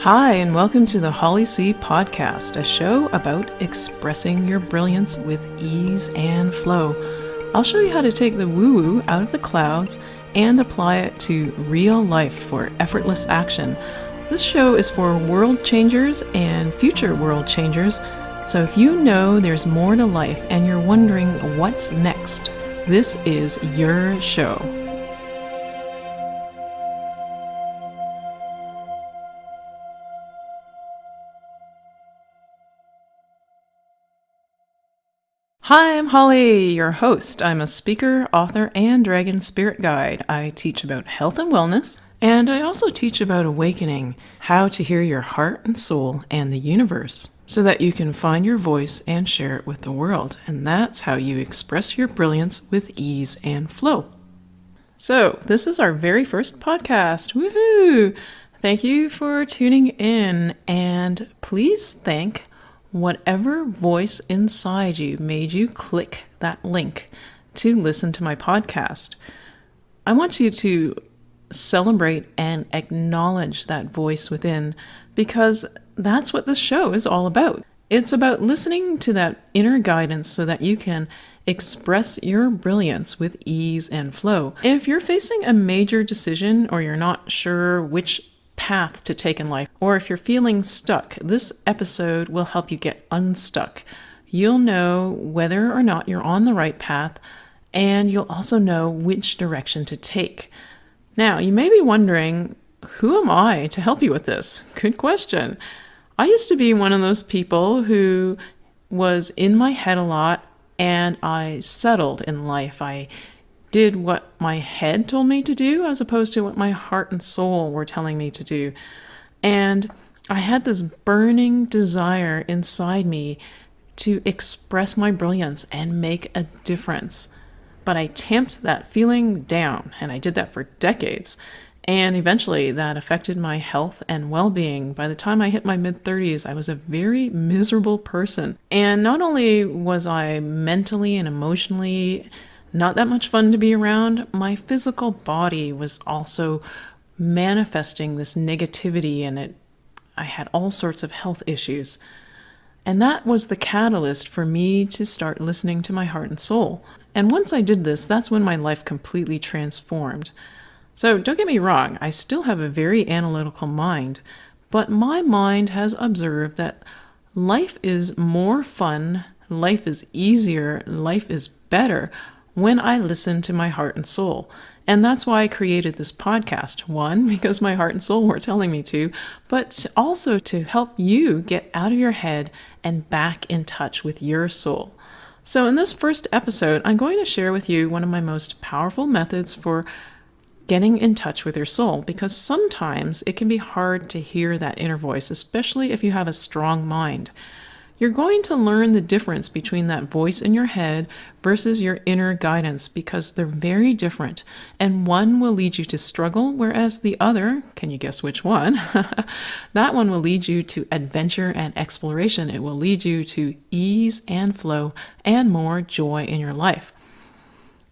Hi, and welcome to the Holly Tse Podcast, a show about expressing your brilliance with ease and flow. I'll show you how to take the woo-woo out of the clouds and apply it to real life for effortless action. This show is for world changers and future world changers, so if you know there's more to life and you're wondering what's next, this is your show. Hi, I'm Holly, your host. I'm a speaker, author, and dragon spirit guide. I teach about health and wellness, and I also teach about awakening, how to hear your heart and soul and the universe, so that you can find your voice and share it with the world. And that's how you express your brilliance with ease and flow. So, this is our very first podcast. Woohoo! Thank you for tuning in, and please thank whatever voice inside you made you click that link to listen to my podcast. I want you to celebrate and acknowledge that voice within, because that's what this show is all about. It's about listening to that inner guidance so that you can express your brilliance with ease and flow. If you're facing a major decision or you're not sure which path to take in life, or if you're feeling stuck, this episode will help you get unstuck. You'll know whether or not you're on the right path, and you'll also know which direction to take. Now, you may be wondering, who am I to help you with this? Good question. I used to be one of those people who was in my head a lot, and I settled in life. I did what my head told me to do as opposed to what my heart and soul were telling me to do. And I had this burning desire inside me to express my brilliance and make a difference. But I tamped that feeling down, and I did that for decades. And eventually that affected my health and well-being. By the time I hit my mid-30s, I was a very miserable person. And not only was I mentally and emotionally not that much fun to be around, my physical body was also manifesting this negativity, and I had all sorts of health issues. And that was the catalyst for me to start listening to my heart and soul. And once I did this, that's when my life completely transformed. So don't get me wrong, I still have a very analytical mind, but my mind has observed that life is more fun, life is easier, life is better when I listen to my heart and soul. And that's why I created this podcast. One, because my heart and soul were telling me to, but also to help you get out of your head and back in touch with your soul. So in this first episode, I'm going to share with you one of my most powerful methods for getting in touch with your soul, because sometimes it can be hard to hear that inner voice, especially if you have a strong mind. You're going to learn the difference between that voice in your head versus your inner guidance, because they're very different, and one will lead you to struggle, whereas the other, can you guess which one? That one will lead you to adventure and exploration. It will lead you to ease and flow and more joy in your life.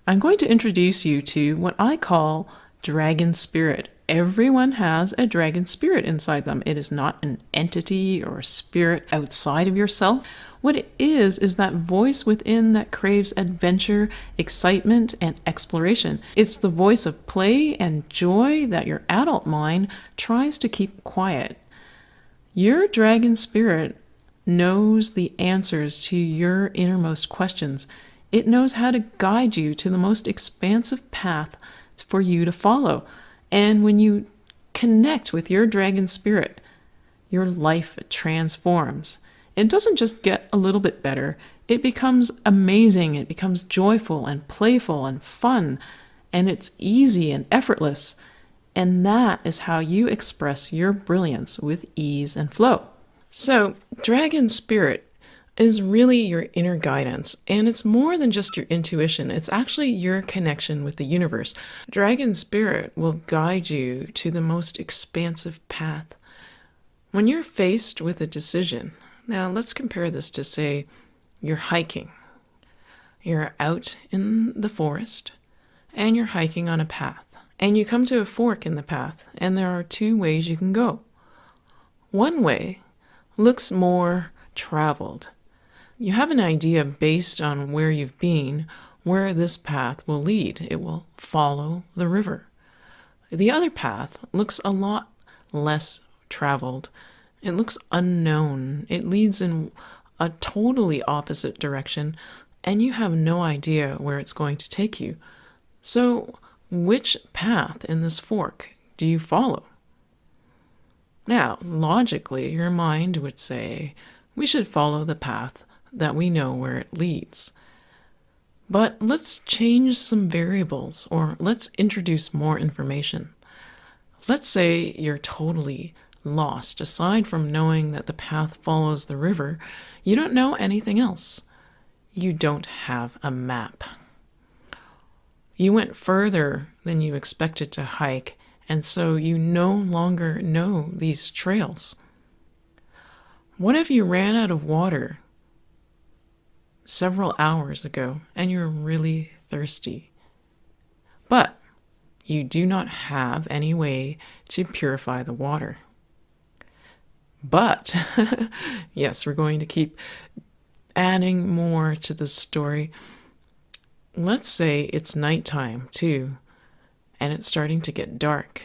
I'm going to introduce you to what I call dragon spirit. Everyone has a dragon spirit inside them. It is not an entity or a spirit outside of yourself. What it is that voice within that craves adventure, excitement, and exploration. It's the voice of play and joy that your adult mind tries to keep quiet. Your dragon spirit knows the answers to your innermost questions. It knows how to guide you to the most expansive path for you to follow. And when you connect with your dragon spirit, your life transforms. It doesn't just get a little bit better. It becomes amazing. It becomes joyful and playful and fun. And it's easy and effortless. And that is how you express your brilliance with ease and flow. So, dragon spirit is really your inner guidance, and it's more than just your intuition. It's actually your connection with the universe. Dragon spirit will guide you to the most expansive path. When you're faced with a decision, now let's compare this to, say, you're hiking. You're out in the forest, and you're hiking on a path, and you come to a fork in the path, and there are two ways you can go. One way looks more traveled. You have an idea based on where you've been, where this path will lead. It will follow the river. The other path looks a lot less traveled. It looks unknown. It leads in a totally opposite direction, and you have no idea where it's going to take you. So, which path in this fork do you follow? Now, logically, your mind would say, we should follow the path that we know where it leads. But let's change some variables, or let's introduce more information. Let's say you're totally lost. Aside from knowing that the path follows the river, you don't know anything else. You don't have a map. You went further than you expected to hike, and so you no longer know these trails. What if you ran out of water several hours ago and you're really thirsty? But you do not have any way to purify the water. But, yes, we're going to keep adding more to this story. Let's say it's nighttime too, and it's starting to get dark.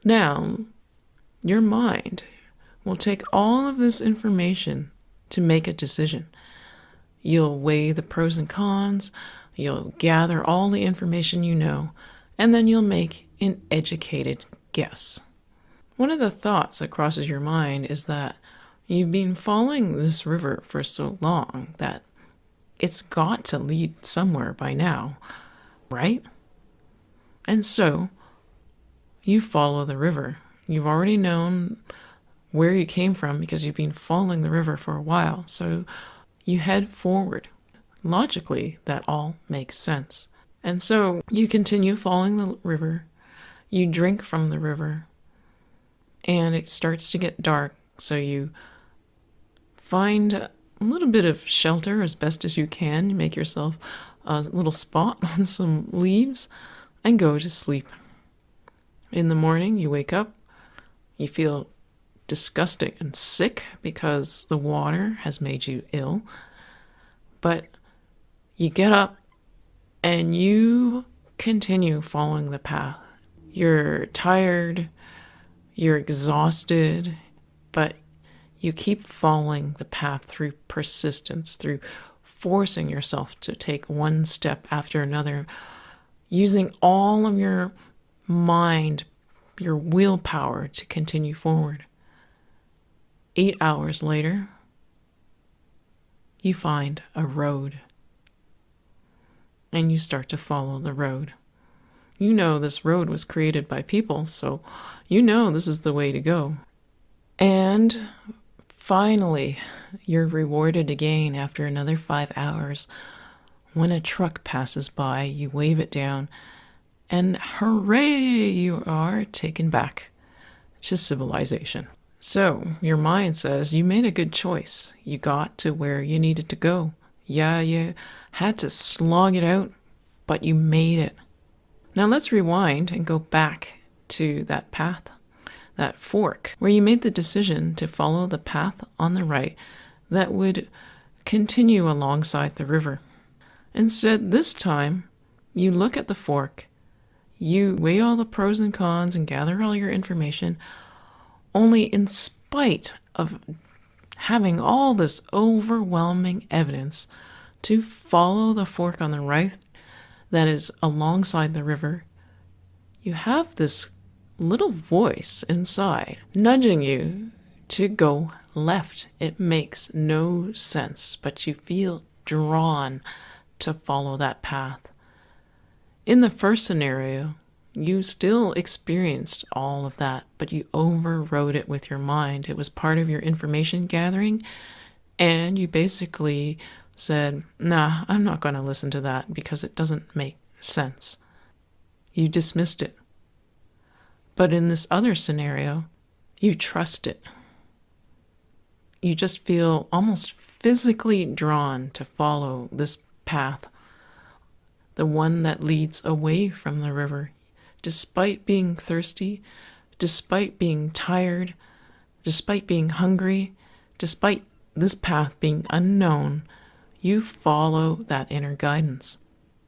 Now, your mind will take all of this information to make a decision. You'll weigh the pros and cons, you'll gather all the information you know, and then you'll make an educated guess. One of the thoughts that crosses your mind is that you've been following this river for so long that it's got to lead somewhere by now, right? And so, you follow the river. You've already known where you came from because you've been following the river for a while, so you head forward. Logically, that all makes sense. And so, you continue following the river, you drink from the river, and it starts to get dark, so you find a little bit of shelter as best as you can. You make yourself a little spot on some leaves and go to sleep. In the morning, you wake up, you feel disgusting and sick because the water has made you ill, but you get up and you continue following the path. You're tired, you're exhausted, but you keep following the path through persistence, through forcing yourself to take one step after another, using all of your mind, your willpower to continue forward. 8 hours later, you find a road, and you start to follow the road. You know this road was created by people, so you know this is the way to go. And finally, you're rewarded again after another 5 hours. When a truck passes by, you wave it down, and hooray, you are taken back to civilization. So, your mind says you made a good choice. You got to where you needed to go. Yeah, you had to slog it out, but you made it. Now let's rewind and go back to that path, that fork, where you made the decision to follow the path on the right that would continue alongside the river. Instead, this time, you look at the fork, you weigh all the pros and cons and gather all your information, only in spite of having all this overwhelming evidence to follow the fork on the right that is alongside the river, you have this little voice inside nudging you to go left. It makes no sense, but you feel drawn to follow that path. In the first scenario, you still experienced all of that, but you overrode it with your mind. It was part of your information gathering, and you basically said, nah, I'm not going to listen to that because it doesn't make sense. You dismissed it. But in this other scenario, you trust it. You just feel almost physically drawn to follow this path, the one that leads away from the river. Despite being thirsty, despite being tired, Despite being hungry, despite this path being unknown, you follow that inner guidance.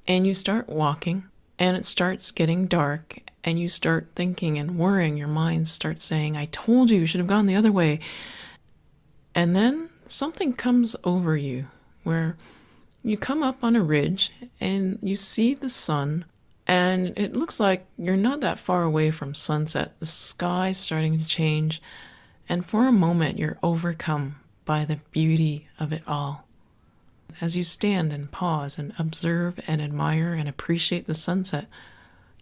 And you start walking, and it starts getting dark, and you start thinking and worrying. Your mind starts saying, I told you should have gone the other way. And then something comes over you where you come up on a ridge and you see the sun, and it looks like you're not that far away from sunset. The sky's starting to change, and for a moment you're overcome by the beauty of it all. As you stand and pause and observe and admire and appreciate the sunset,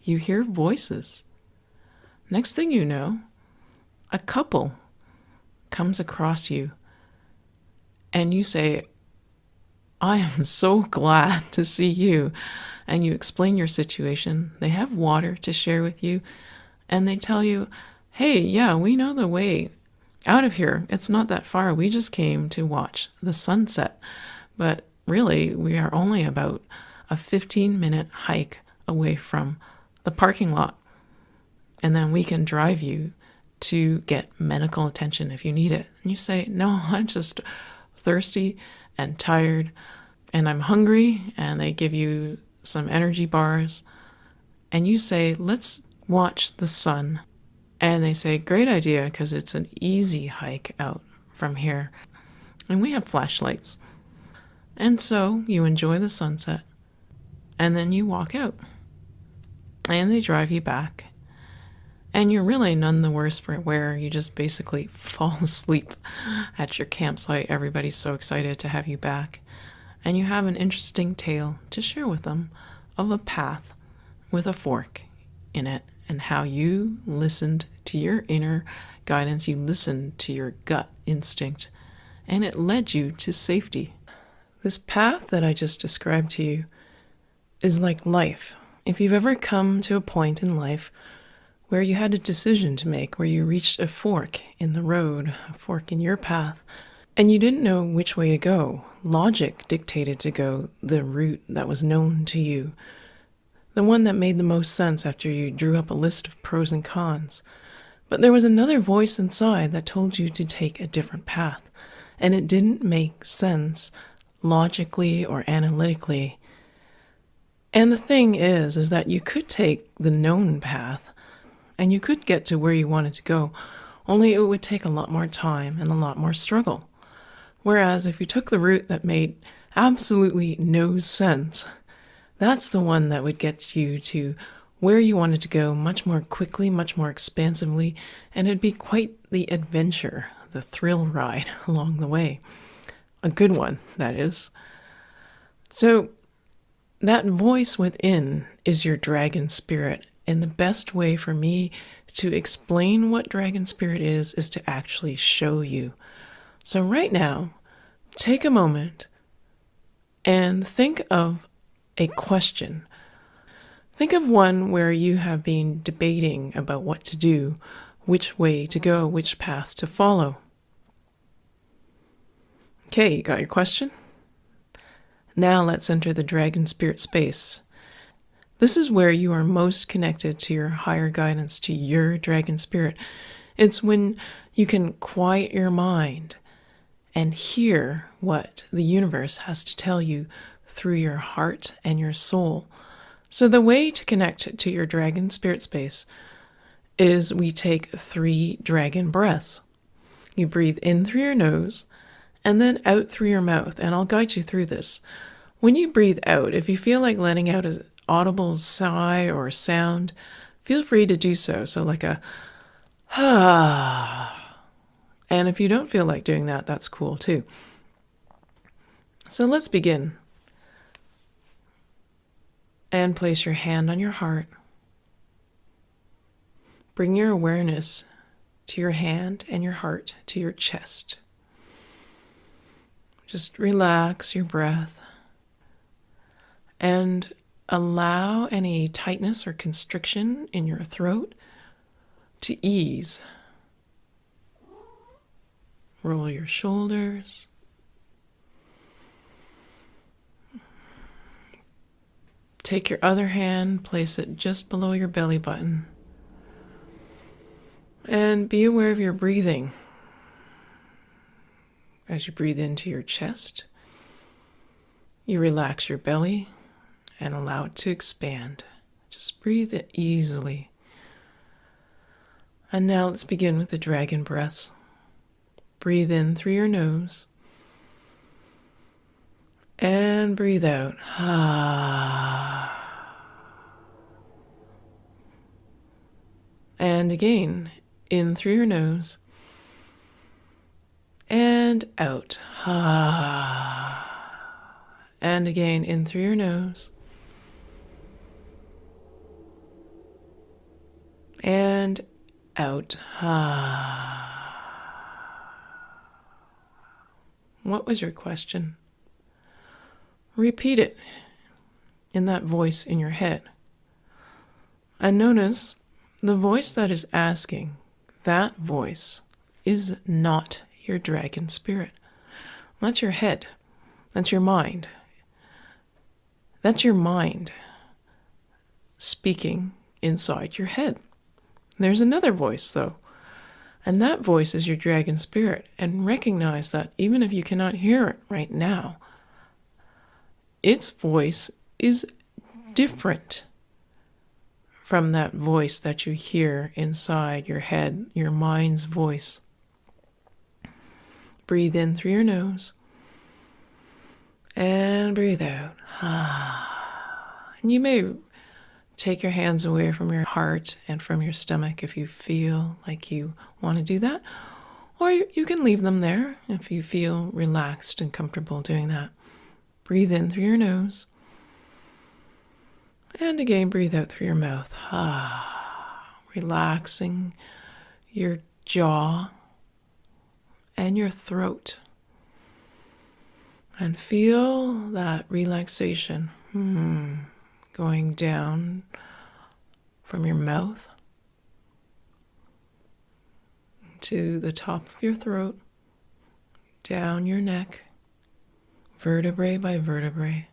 you hear voices. Next thing you know, a couple comes across you, and you say, I am so glad to see you. And you explain your situation. They have water to share with you, and they tell you, hey, yeah, we know the way out of here. It's not that far. We just came to watch the sunset. But really, we are only about a 15-minute hike away from the parking lot. And then we can drive you to get medical attention if you need it. And you say, no, I'm just thirsty and tired, and I'm hungry. And they give you some energy bars. And you say, let's watch the sun. And they say, great idea, because it's an easy hike out from here. And we have flashlights. And so you enjoy the sunset, and then you walk out, and they drive you back, and you're really none the worse for wear. You just basically fall asleep at your campsite. Everybody's so excited to have you back, and you have an interesting tale to share with them of a path with a fork in it, and how you listened to your inner guidance, you listened to your gut instinct, and it led you to safety. This path that I just described to you is like life. If you've ever come to a point in life where you had a decision to make, where you reached a fork in the road, a fork in your path, and you didn't know which way to go, logic dictated to go the route that was known to you, the one that made the most sense after you drew up a list of pros and cons. But there was another voice inside that told you to take a different path, and it didn't make sense logically or analytically. And the thing is that you could take the known path and you could get to where you wanted to go, only it would take a lot more time and a lot more struggle. Whereas if you took the route that made absolutely no sense, that's the one that would get you to where you wanted to go much more quickly, much more expansively, and it'd be quite the adventure, the thrill ride along the way. A good one, that is. So that voice within is your dragon spirit. And the best way for me to explain what dragon spirit is to actually show you. So right now, take a moment and think of a question. Think of one where you have been debating about what to do, which way to go, which path to follow. Okay, you got your question? Now let's enter the dragon spirit space. This is where you are most connected to your higher guidance, to your dragon spirit. It's when you can quiet your mind and hear what the universe has to tell you through your heart and your soul. So the way to connect to your dragon spirit space is we take 3 dragon breaths. You breathe in through your nose and then out through your mouth, and I'll guide you through this. When you breathe out, if you feel like letting out an audible sigh or sound, feel free to do so. So like a ah. And if you don't feel like doing that, that's cool too. So let's begin. And place your hand on your heart. Bring your awareness to your hand and your heart to your chest. Just relax your breath and allow any tightness or constriction in your throat to ease. Roll your shoulders. Take your other hand, place it just below your belly button. And be aware of your breathing. as you breathe into your chest, you relax your belly and allow it to expand. Just breathe it easily. And now let's begin with the dragon breaths. Breathe in through your nose. And breathe out. And again, in through your nose. And out. And again, in through your nose. And out. What was your question? Repeat it in that voice in your head. And notice the voice that is asking, that voice is not your dragon spirit. That's your head. That's your mind. That's your mind speaking inside your head. There's another voice, though, and that voice is your dragon spirit. And recognize that even if you cannot hear it right now, its voice is different from that voice that you hear inside your head, your mind's voice. Breathe in through your nose and breathe out. And you may take your hands away from your heart and from your stomach if you feel like you want to do that, or you can leave them there if you feel relaxed and comfortable doing that. Breathe in through your nose. And again, breathe out through your mouth. Relaxing your jaw and your throat. And feel that relaxation going down from your mouth to the top of your throat, down your neck, vertebrae by vertebrae,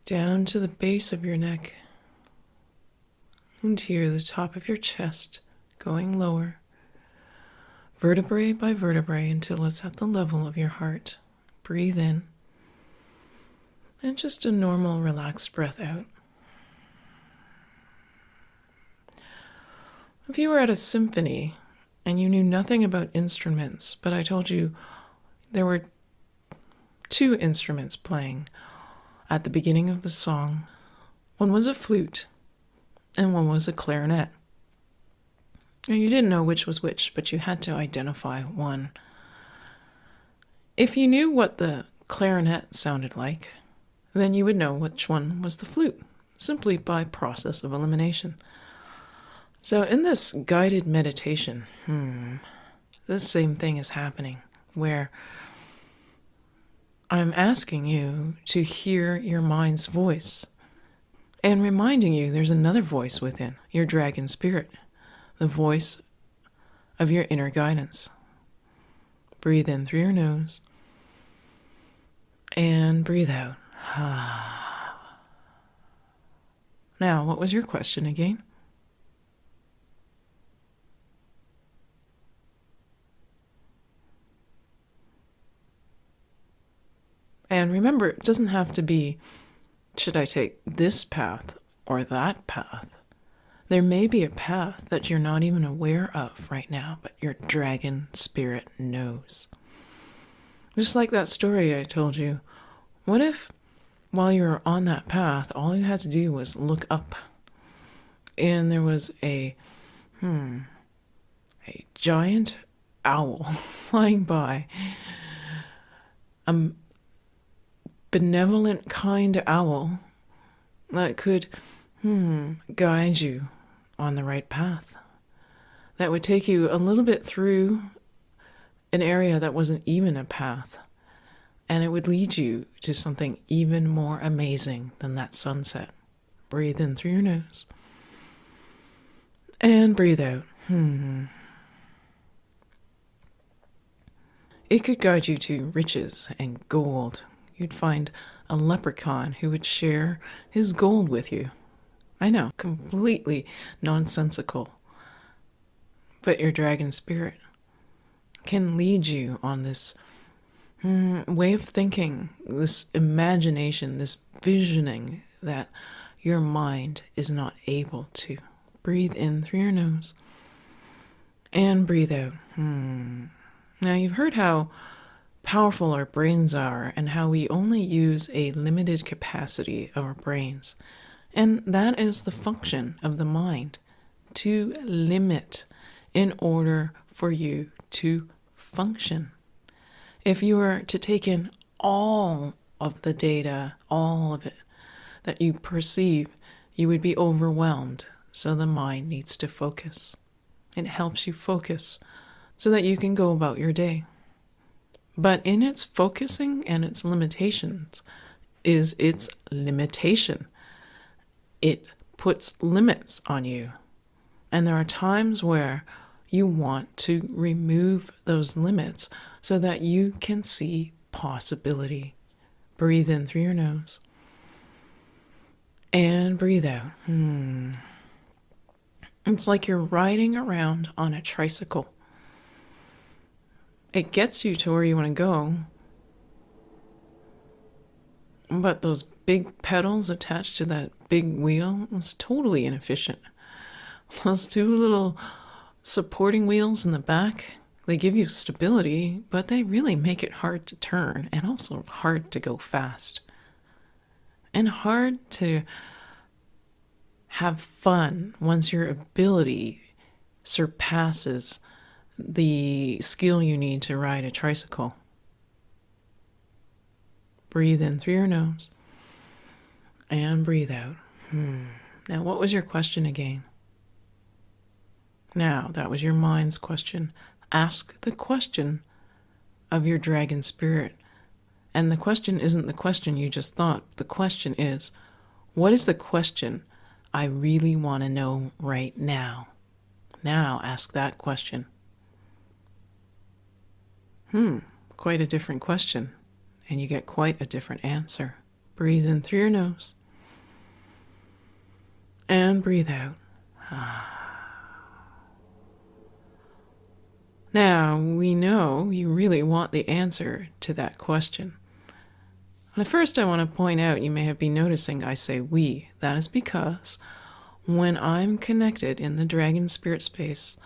down to the base of your neck, into the top of your chest, going lower, vertebrae by vertebrae until it's at the level of your heart. Breathe in, and just a normal, relaxed breath out. If you were at a symphony and you knew nothing about instruments, but I told you there were 2 instruments playing at the beginning of the song. One was a flute and one was a clarinet. And you didn't know which was which, but you had to identify one. If you knew what the clarinet sounded like, then you would know which one was the flute, simply by process of elimination. So in this guided meditation, the same thing is happening, where I'm asking you to hear your mind's voice and reminding you there's another voice within, your dragon spirit, the voice of your inner guidance. Breathe in through your nose and breathe out. Now, what was your question again? And remember, it doesn't have to be, should I take this path or that path? There may be a path that you're not even aware of right now, but your dragon spirit knows. Just like that story I told you, what if while you were on that path, all you had to do was look up and there was a giant owl flying by, benevolent, kind owl that could guide you on the right path, that would take you a little bit through an area that wasn't even a path, and it would lead you to something even more amazing than that sunset. Breathe in through your nose and breathe out. It could guide you to riches and gold. You'd find a leprechaun who would share his gold with you. I know, completely nonsensical. But your dragon spirit can lead you on this way of thinking, this imagination, this visioning that your mind is not able to. Breathe in through your nose and breathe out. Now, you've heard how powerful our brains are and how we only use a limited capacity of our brains. And that is the function of the mind, to limit in order for you to function. If you were to take in all of the data, all of it that you perceive, you would be overwhelmed. So the mind needs to focus. It helps you focus so that you can go about your day. But in its focusing and its limitations is its limitation. It puts limits on you. And there are times where you want to remove those limits so that you can see possibility. Breathe in through your nose and breathe out. It's like you're riding around on a tricycle. It gets you to where you want to go, but those big pedals attached to that big wheel is totally inefficient. Those two little supporting wheels in the back, they give you stability, but they really make it hard to turn and also hard to go fast. And hard to have fun once your ability surpasses the skill you need to ride a tricycle. Breathe in through your nose and breathe out. Now, what was your question again? Now, that was your mind's question. Ask the question of your dragon spirit. And the question isn't the question you just thought. The question is, what is the question I really want to know right now? Now ask that question. Quite a different question. And you get quite a different answer. Breathe in through your nose. And breathe out. Now, we know you really want the answer to that question. And at first, I want to point out, you may have been noticing I say we. That is because when I'm connected in the dragon spirit space,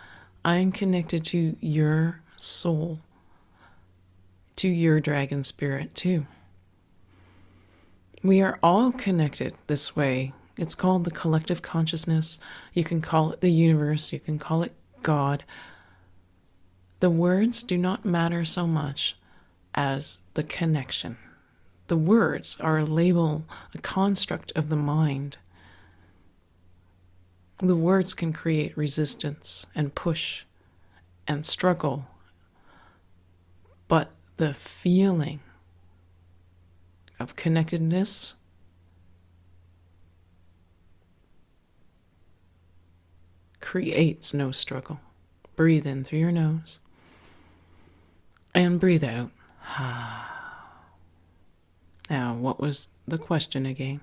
I'm connected to your soul, to your dragon spirit too. We are all connected this way. It's called the collective consciousness. You can call it the universe. You can call it God. The words do not matter so much as the connection. The words are a label, a construct of the mind. The words can create resistance and push and struggle, but the feeling of connectedness creates no struggle. Breathe in through your nose and breathe out. Now, what was the question again?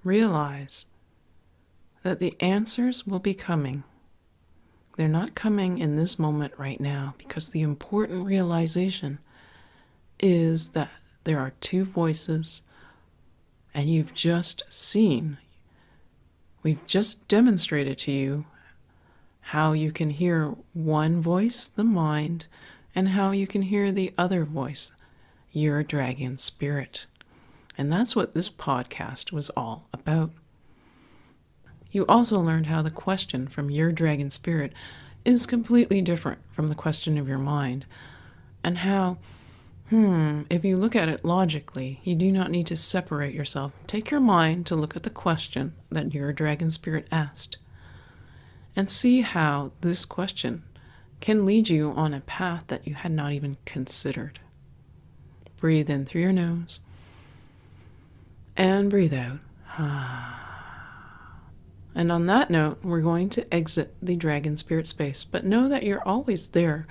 Realize that the answers will be coming. They're not coming in this moment right now, because the important realization is that there are two voices, and you've just seen, we've just demonstrated to you how you can hear one voice, the mind, and how you can hear the other voice, your dragon spirit. And that's what this podcast was all about. You also learned how the question from your dragon spirit is completely different from the question of your mind, and how, if you look at it logically, you do not need to separate yourself. Take your mind to look at the question that your dragon spirit asked, and see how this question can lead you on a path that you had not even considered. Breathe in through your nose and breathe out. And on that note, we're going to exit the dragon spirit space, but know that you're always there.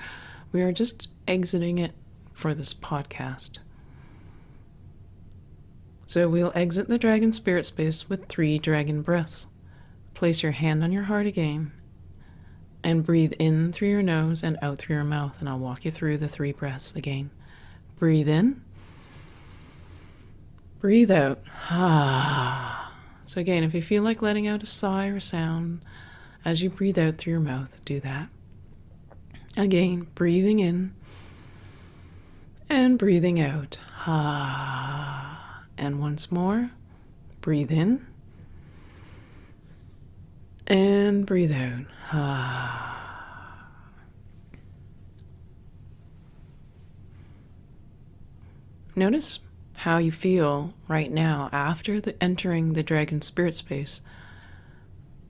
We are just exiting it for this podcast. So we'll exit the dragon spirit space with 3 dragon breaths. Place your hand on your heart again And breathe in through your nose and out through your mouth. And I'll walk you through the 3 breaths again. Breathe in. Breathe out. So again, if you feel like letting out a sigh or sound as you breathe out through your mouth, do that. Again, breathing in and breathing out. And once more, breathe in and breathe out. Notice how you feel right now after entering the dragon spirit space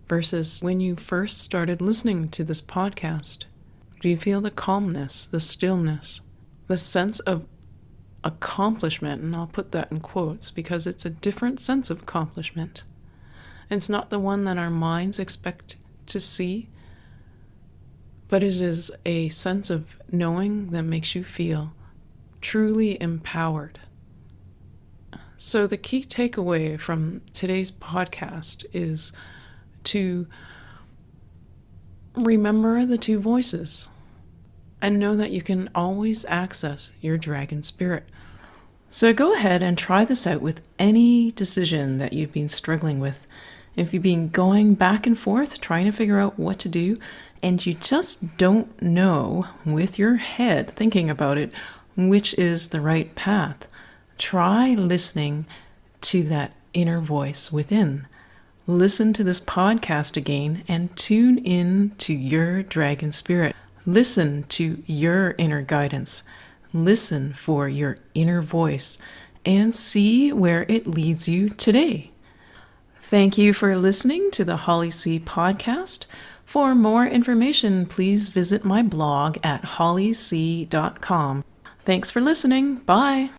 versus when you first started listening to this podcast. Do you feel the calmness, the stillness, the sense of accomplishment? And I'll put that in quotes because it's a different sense of accomplishment. It's not the one that our minds expect to see, but it is a sense of knowing that makes you feel truly empowered. So the key takeaway from today's podcast is to remember the 2 voices and know that you can always access your dragon spirit. So go ahead and try this out with any decision that you've been struggling with. If you've been going back and forth trying to figure out what to do and you just don't know with your head thinking about it which is the right path, try listening to that inner voice within. Listen to this podcast again and tune in to your dragon spirit. Listen to your inner guidance. Listen for your inner voice and see where it leads you today. Thank you for listening to the Holly Tse podcast. For more information, please visit my blog at hollystse.com. Thanks for listening. Bye.